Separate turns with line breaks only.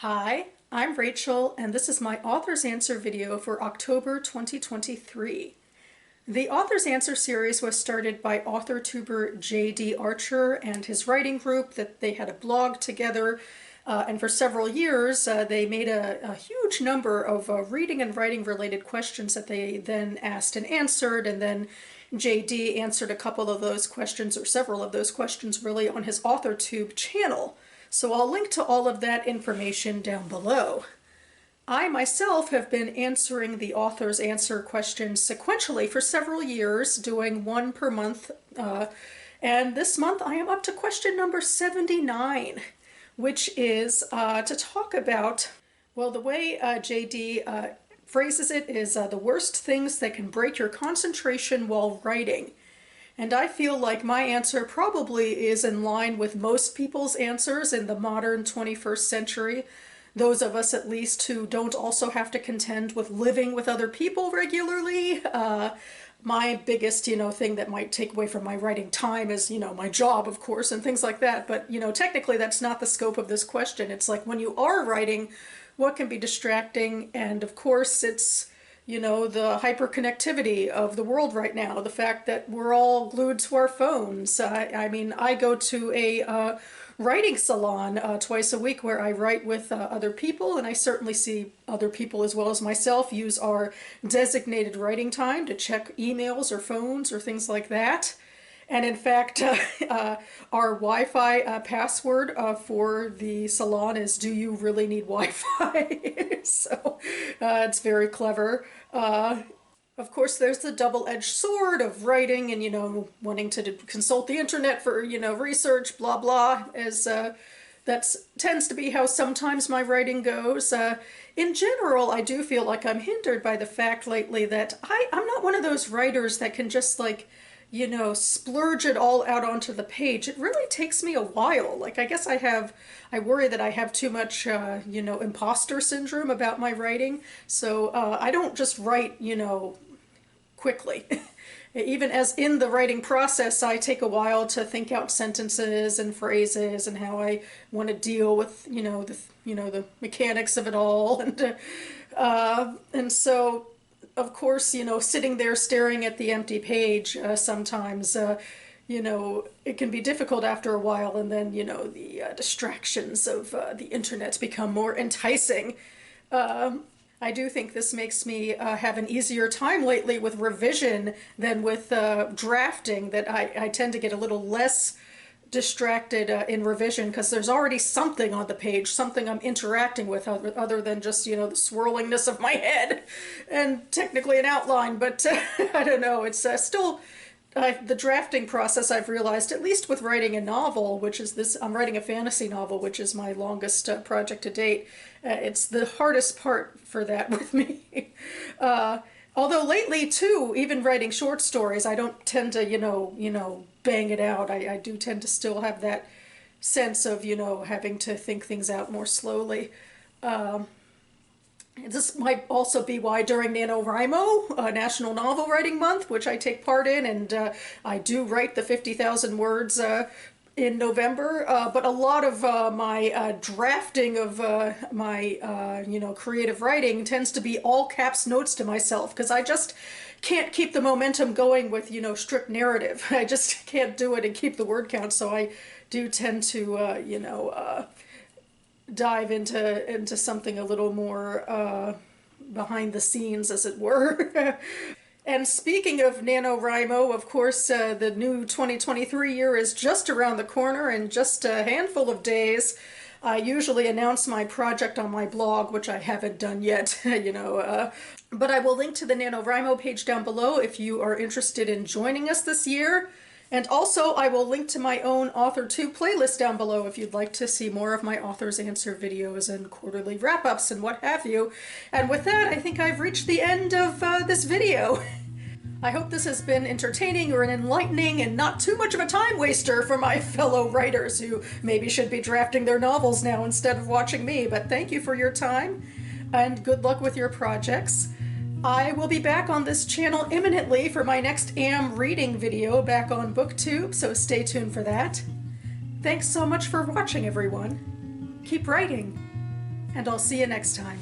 Hi, I'm Rachel, and this is my Author's Answer video for October 2023. The Author's Answer series was started by AuthorTuber J.D. Archer and his writing group. That they had a blog together, and for several years they made a huge number of reading and writing related questions that they then asked and answered, and then JD answered a couple of those questions, or several of those questions really, on his AuthorTube channel. So I'll link to all of that information down below. I myself have been answering the Author's Answer questions sequentially for several years, doing one per month, and this month I am up to question number 79, which is to talk about, well, the way JD phrases it is the worst things that can break your concentration while writing. And I feel like my answer probably is in line with most people's answers in the modern 21st century. Those of us, at least, who don't also have to contend with living with other people regularly. My biggest, thing that might take away from my writing time is, my job, of course, and things like that. But, technically that's not the scope of this question. It's like, when you are writing, what can be distracting? And of course, it's the hyperconnectivity of the world right now, the fact that we're all glued to our phones. I go to a writing salon twice a week where I write with other people, and I certainly see other people as well as myself use our designated writing time to check emails or phones or things like that. And in fact, our Wi-Fi password for the salon is, "Do you really need Wi-Fi?" So it's very clever. Of course, there's the double-edged sword of writing and, wanting to consult the internet for, research, blah, blah, as that tends to be how sometimes my writing goes. In general, I do feel like I'm hindered by the fact lately that I'm not one of those writers that can just splurge it all out onto the page. It really takes me a while. I guess I worry that I have too much, imposter syndrome about my writing. So I don't just write, quickly. Even as in the writing process, I take a while to think out sentences and phrases and how I want to deal with, the mechanics of it all. And so, of course, sitting there staring at the empty page, sometimes, it can be difficult after a while, and then, the distractions of the internet become more enticing. I do think this makes me have an easier time lately with revision than with drafting, that I tend to get a little less distracted in revision because there's already something on the page, something I'm interacting with other than just, the swirlingness of my head and technically an outline. But I don't know, it's still the drafting process. I've realized, at least with writing a novel, which is this, I'm writing a fantasy novel, which is my longest project to date. It's the hardest part for that with me. Although lately, too, even writing short stories, I don't tend to, bang it out. I do tend to still have that sense of, having to think things out more slowly. This might also be why during NaNoWriMo, National Novel Writing Month, which I take part in, and I do write the 50,000 words in November, but a lot of my drafting of my creative writing tends to be all caps notes to myself, because I just can't keep the momentum going with strict narrative. I just can't do it and keep the word count, so I do tend to dive into something a little more behind the scenes, as it were. And speaking of NaNoWriMo, of course, the new 2023 year is just around the corner. In just a handful of days, I usually announce my project on my blog, which I haven't done yet, but I will link to the NaNoWriMo page down below if you are interested in joining us this year. And also, I will link to my own AuthorTube playlist down below if you'd like to see more of my Author's Answer videos and quarterly wrap-ups and what have you. And with that, I think I've reached the end of this video. I hope this has been entertaining or enlightening and not too much of a time waster for my fellow writers who maybe should be drafting their novels now instead of watching me. But thank you for your time, and good luck with your projects. I will be back on this channel imminently for my next AM reading video back on BookTube, so stay tuned for that. Thanks so much for watching, everyone. Keep writing. and I'll see you next time.